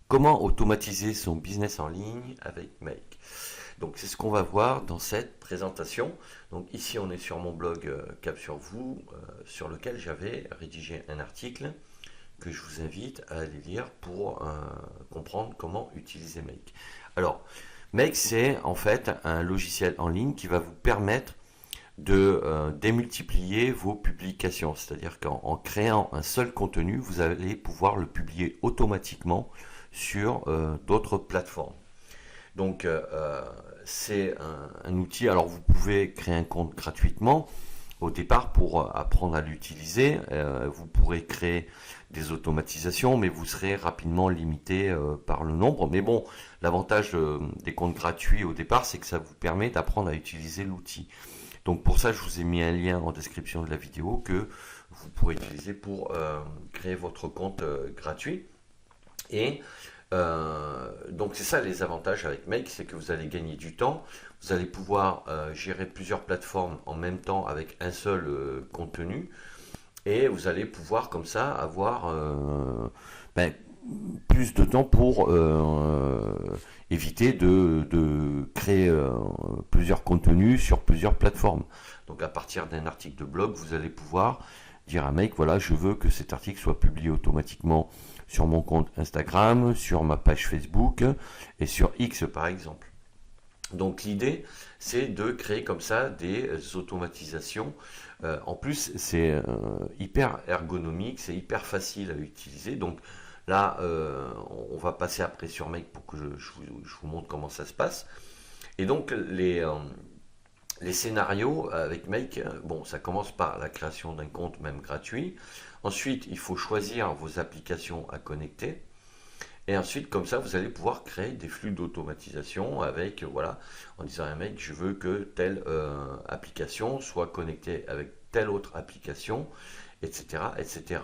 Comment automatiser son business en ligne avec Make? Donc c'est ce qu'on va voir dans cette présentation. Donc ici on est sur mon blog Cap sur vous, sur lequel j'avais rédigé un article que je vous invite à aller lire pour comprendre comment utiliser Make. Alors Make, c'est en fait un logiciel en ligne qui va vous permettre de démultiplier vos publications. C'est-à-dire qu'en créant un seul contenu, vous allez pouvoir le publier automatiquement sur d'autres plateformes. Donc c'est un outil. Alors vous pouvez créer un compte gratuitement au départ pour apprendre à l'utiliser. Vous pourrez créer des automatisations, mais vous serez rapidement limité par le nombre. Mais bon, l'avantage des comptes gratuits au départ, c'est que ça vous permet d'apprendre à utiliser l'outil. Donc pour ça, je vous ai mis un lien en description de la vidéo que vous pourrez utiliser pour créer votre compte gratuit. Et donc c'est ça les avantages avec Make, c'est que vous allez gagner du temps, vous allez pouvoir gérer plusieurs plateformes en même temps avec un seul contenu, et vous allez pouvoir comme ça avoir ben, plus de temps pour éviter de créer plusieurs contenus sur plusieurs plateformes. Donc à partir d'un article de blog, vous allez pouvoir dire à Make, voilà, je veux que cet article soit publié automatiquement sur mon compte Instagram, sur ma page Facebook et sur X par exemple. Donc l'idée, c'est de créer comme ça des automatisations. En plus, c'est hyper ergonomique, c'est hyper facile à utiliser. Donc là, on va passer après sur Make pour que je vous montre comment ça se passe. Et donc les scénarios avec Make, bon, ça commence par la création d'un compte même gratuit. Ensuite, il faut choisir vos applications à connecter. Et ensuite, comme ça, vous allez pouvoir créer des flux d'automatisation avec, voilà, en disant à un mec, je veux que telle application soit connectée avec telle autre application, etc., etc.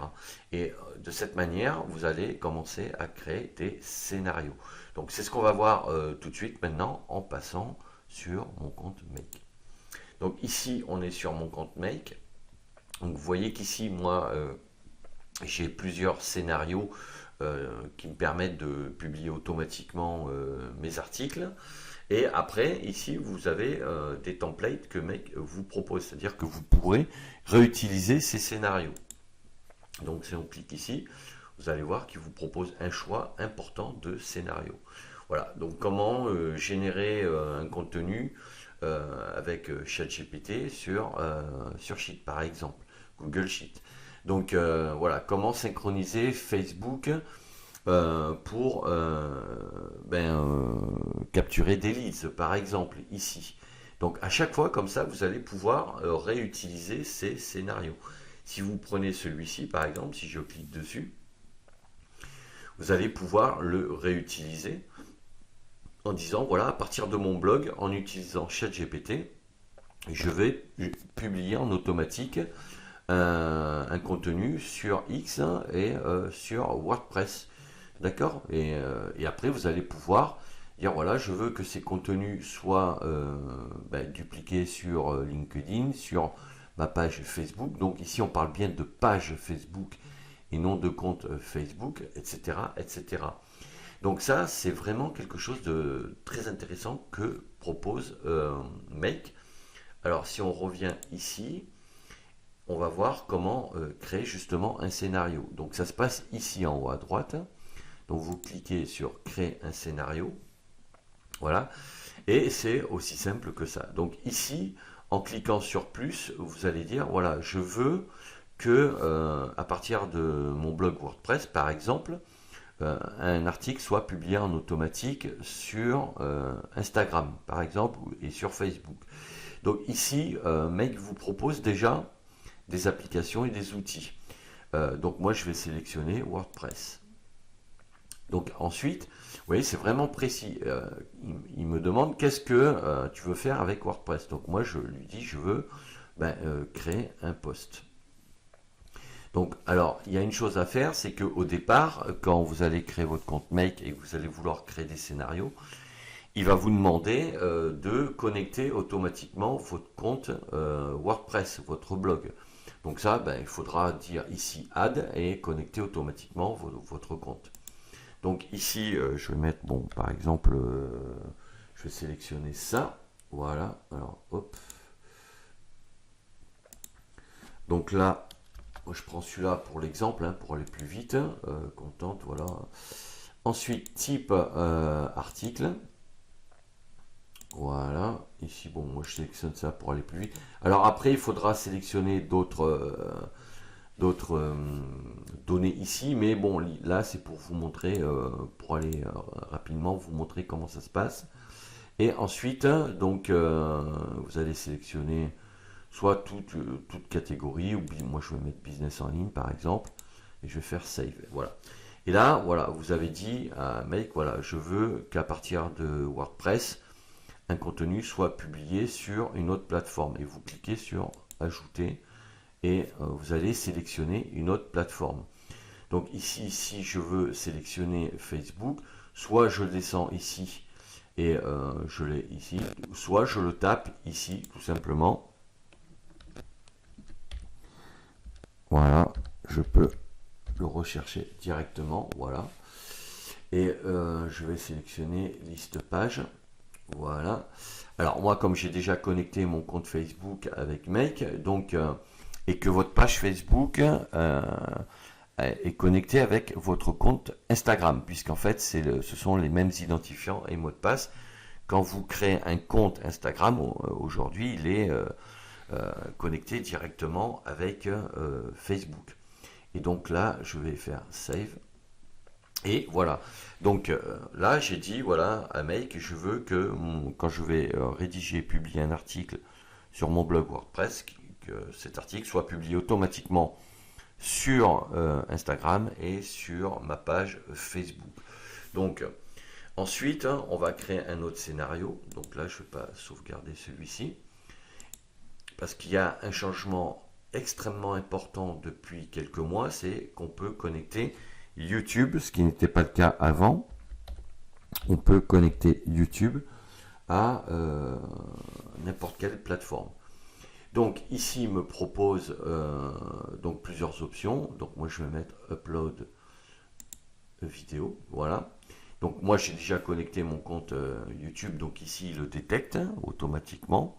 Et de cette manière, vous allez commencer à créer des scénarios. Donc, c'est ce qu'on va voir tout de suite maintenant en passant sur mon compte Make. Donc ici, on est sur mon compte Make. Donc vous voyez qu'ici, moi, j'ai plusieurs scénarios qui me permettent de publier automatiquement mes articles. Et après, ici, vous avez des templates que Make vous propose. C'est-à-dire que vous pourrez réutiliser ces scénarios. Donc si on clique ici, vous allez voir qu'il vous propose un choix important de scénario. Voilà, donc comment générer un contenu avec ChatGPT sur Sheet par exemple, Google Sheet. Donc voilà, comment synchroniser Facebook pour capturer des leads par exemple ici. Donc à chaque fois comme ça, vous allez pouvoir réutiliser ces scénarios. Si vous prenez celui-ci par exemple, si je clique dessus, vous allez pouvoir le réutiliser en disant voilà, à partir de mon blog, en utilisant ChatGPT, je vais publier en automatique un contenu sur X et sur WordPress. D'accord, et après, vous allez pouvoir dire voilà, je veux que ces contenus soient dupliqués sur LinkedIn, sur ma page Facebook. Donc ici, on parle bien de page Facebook et non de compte Facebook, etc., etc. Donc ça, c'est vraiment quelque chose de très intéressant que propose Make. Alors si on revient ici, on va voir comment créer justement un scénario. Donc ça se passe ici en haut à droite. Donc vous cliquez sur créer un scénario. Voilà. Et c'est aussi simple que ça. Donc ici, en cliquant sur plus, vous allez dire, voilà, je veux que à partir de mon blog WordPress, par exemple, un article soit publié en automatique sur Instagram, par exemple, et sur Facebook. Donc ici, Make vous propose déjà des applications et des outils. Donc moi, je vais sélectionner WordPress. Donc ensuite, vous voyez, c'est vraiment précis. Il me demande qu'est-ce que tu veux faire avec WordPress. Donc moi, je lui dis, je veux créer un post. Donc, alors, il y a une chose à faire, c'est qu'au départ, quand vous allez créer votre compte Make et que vous allez vouloir créer des scénarios, il va vous demander de connecter automatiquement votre compte WordPress, votre blog. Donc ça, il faudra dire ici Add et connecter automatiquement votre compte. Donc ici, je vais mettre, bon, par exemple, je vais sélectionner ça. Voilà. Alors, hop. Donc là, je prends celui-là pour l'exemple, hein, pour aller plus vite. Contente, voilà. Ensuite, type article. Voilà. Ici, bon, moi je sélectionne ça pour aller plus vite. Alors après, il faudra sélectionner d'autres données ici, mais bon, là c'est pour vous montrer, pour aller rapidement vous montrer comment ça se passe. Et ensuite, donc, vous allez sélectionner soit toute catégorie, ou moi je vais mettre business en ligne par exemple, et je vais faire save. Voilà. Et là, voilà, vous avez dit à Make, voilà, je veux qu'à partir de WordPress, un contenu soit publié sur une autre plateforme. Et vous cliquez sur ajouter et vous allez sélectionner une autre plateforme. Donc ici, si je veux sélectionner Facebook, soit je descends ici et je l'ai ici, soit je le tape ici tout simplement. Voilà, je peux le rechercher directement, voilà. Et je vais sélectionner liste page, voilà. Alors moi, comme j'ai déjà connecté mon compte Facebook avec Make, donc et que votre page Facebook est connectée avec votre compte Instagram, puisqu'en fait, ce sont les mêmes identifiants et mots de passe. Quand vous créez un compte Instagram, aujourd'hui, il est connecté directement avec Facebook. Et donc là, je vais faire Save. Et voilà. Donc là, j'ai dit voilà à Make, je veux que quand je vais rédiger, publier un article sur mon blog WordPress, que cet article soit publié automatiquement sur Instagram et sur ma page Facebook. Donc ensuite, on va créer un autre scénario. Donc là, je ne vais pas sauvegarder celui-ci parce qu'il y a un changement extrêmement important depuis quelques mois, c'est qu'on peut connecter YouTube, ce qui n'était pas le cas avant. On peut connecter YouTube à n'importe quelle plateforme. Donc ici, il me propose donc plusieurs options. Donc moi, je vais mettre Upload vidéo. Voilà. Donc moi, j'ai déjà connecté mon compte YouTube. Donc ici, il le détecte automatiquement.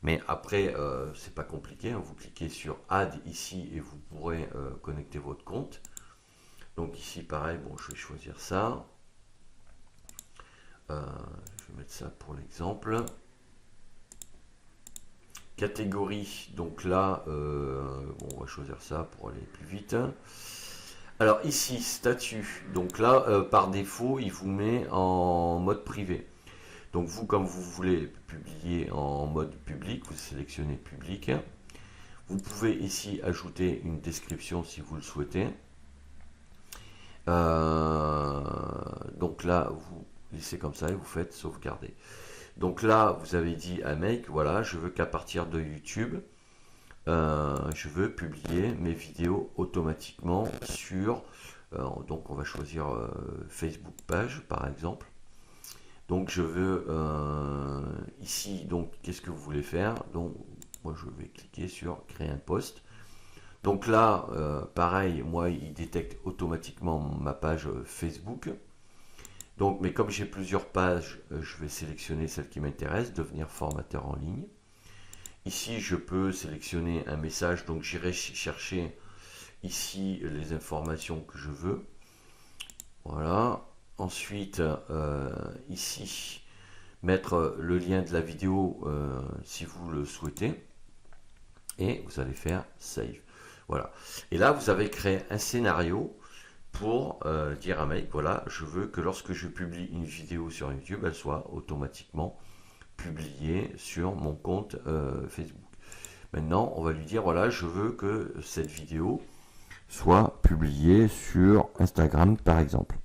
Mais après, c'est pas compliqué. Vous cliquez sur Add ici et vous pourrez connecter votre compte. Donc ici, pareil, bon, je vais choisir ça. Je vais mettre ça pour l'exemple. Catégorie, donc là, bon, on va choisir ça pour aller plus vite. Alors ici, statut, donc là, par défaut, il vous met en mode privé. Donc vous, comme vous voulez publier en mode public, vous sélectionnez public. Vous pouvez ici ajouter une description si vous le souhaitez. Donc là, vous laissez comme ça et vous faites sauvegarder. Donc là, vous avez dit à Make, voilà, je veux qu'à partir de YouTube, je veux publier mes vidéos automatiquement sur, donc on va choisir Facebook page par exemple. Donc je veux ici, donc qu'est-ce que vous voulez faire? Donc moi je vais cliquer sur créer un post. Donc là, pareil, moi il détecte automatiquement ma page Facebook. Donc, mais comme j'ai plusieurs pages, je vais sélectionner celle qui m'intéresse, devenir formateur en ligne. Ici, je peux sélectionner un message, donc j'irai chercher ici les informations que je veux. Voilà. Ensuite, ici, mettre le lien de la vidéo si vous le souhaitez. Et vous allez faire Save. Voilà. Et là, vous avez créé un scénario pour dire à Make, voilà, je veux que lorsque je publie une vidéo sur YouTube, elle soit automatiquement publiée sur mon compte Facebook. Maintenant, on va lui dire, voilà, je veux que cette vidéo soit publiée sur Instagram, par exemple.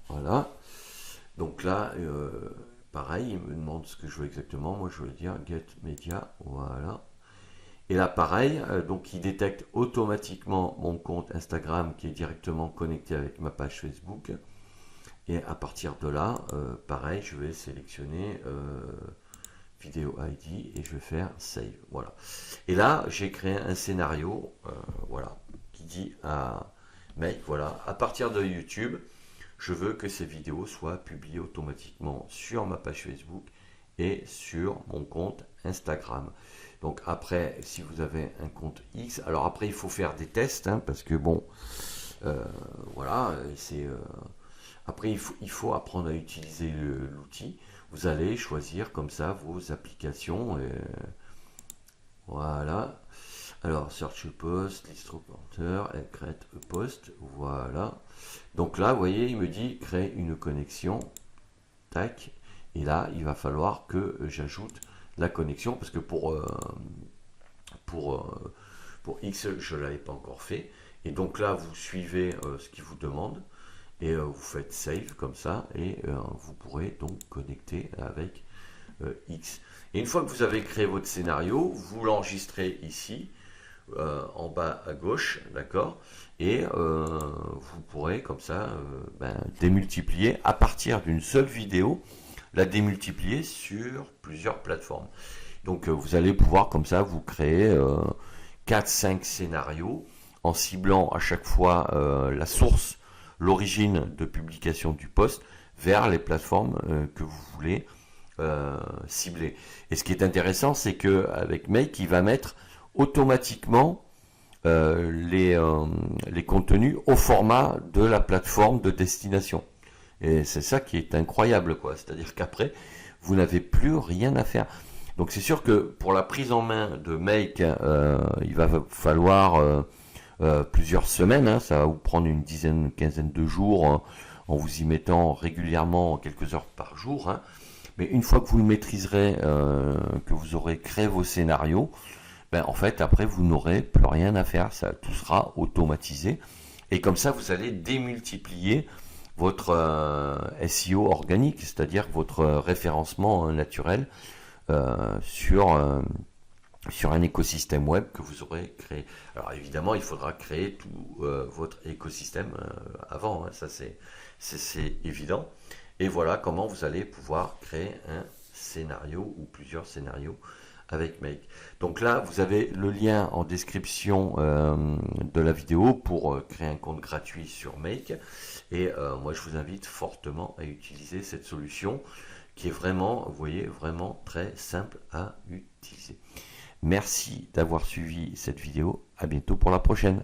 Voilà. Donc là, pareil, il me demande ce que je veux exactement. Moi, je vais dire Get Media. Voilà. Et là, pareil, donc il détecte automatiquement mon compte Instagram qui est directement connecté avec ma page Facebook. Et à partir de là, pareil, je vais sélectionner Vidéo ID et je vais faire Save. Voilà. Et là, j'ai créé un scénario, voilà, qui dit à Make, voilà, à partir de YouTube, je veux que ces vidéos soient publiées automatiquement sur ma page Facebook et sur mon compte Instagram. Donc après, si vous avez un compte X, alors après il faut faire des tests, hein, parce que bon, voilà, après il faut apprendre à utiliser l'outil. Vous allez choisir comme ça vos applications, voilà. Alors, search a post, list reporter, and create a post, voilà. Donc là, vous voyez, il me dit créer une connexion, tac, et là, il va falloir que j'ajoute la connexion, parce que pour X, je ne l'avais pas encore fait. Et donc là, vous suivez ce qu'il vous demande, et vous faites save comme ça, et vous pourrez donc connecter avec X. Et une fois que vous avez créé votre scénario, vous l'enregistrez ici, en bas à gauche, d'accord, et vous pourrez comme ça démultiplier à partir d'une seule vidéo, la démultiplier sur plusieurs plateformes. Donc vous allez pouvoir comme ça vous créer 4-5 scénarios en ciblant à chaque fois la source, l'origine de publication du post vers les plateformes que vous voulez cibler. Et ce qui est intéressant, c'est que avec Make, il va mettre automatiquement les contenus au format de la plateforme de destination. Et c'est ça qui est incroyable, quoi. C'est-à-dire qu'après, vous n'avez plus rien à faire. Donc c'est sûr que pour la prise en main de Make, il va falloir plusieurs semaines, hein. Ça va vous prendre une dizaine, une quinzaine de jours en vous y mettant régulièrement quelques heures par jour, hein. Mais une fois que vous le maîtriserez, que vous aurez créé vos scénarios, en fait, après, vous n'aurez plus rien à faire. Ça, tout sera automatisé. Et comme ça, vous allez démultiplier votre SEO organique, c'est-à-dire votre référencement naturel sur un écosystème web que vous aurez créé. Alors évidemment, il faudra créer tout votre écosystème avant, hein, ça c'est évident. Et voilà comment vous allez pouvoir créer un scénario ou plusieurs scénarios avec Make. Donc là, vous avez le lien en description de la vidéo pour créer un compte gratuit sur Make. Et moi, je vous invite fortement à utiliser cette solution qui est vraiment, vous voyez, vraiment très simple à utiliser. Merci d'avoir suivi cette vidéo. À bientôt pour la prochaine.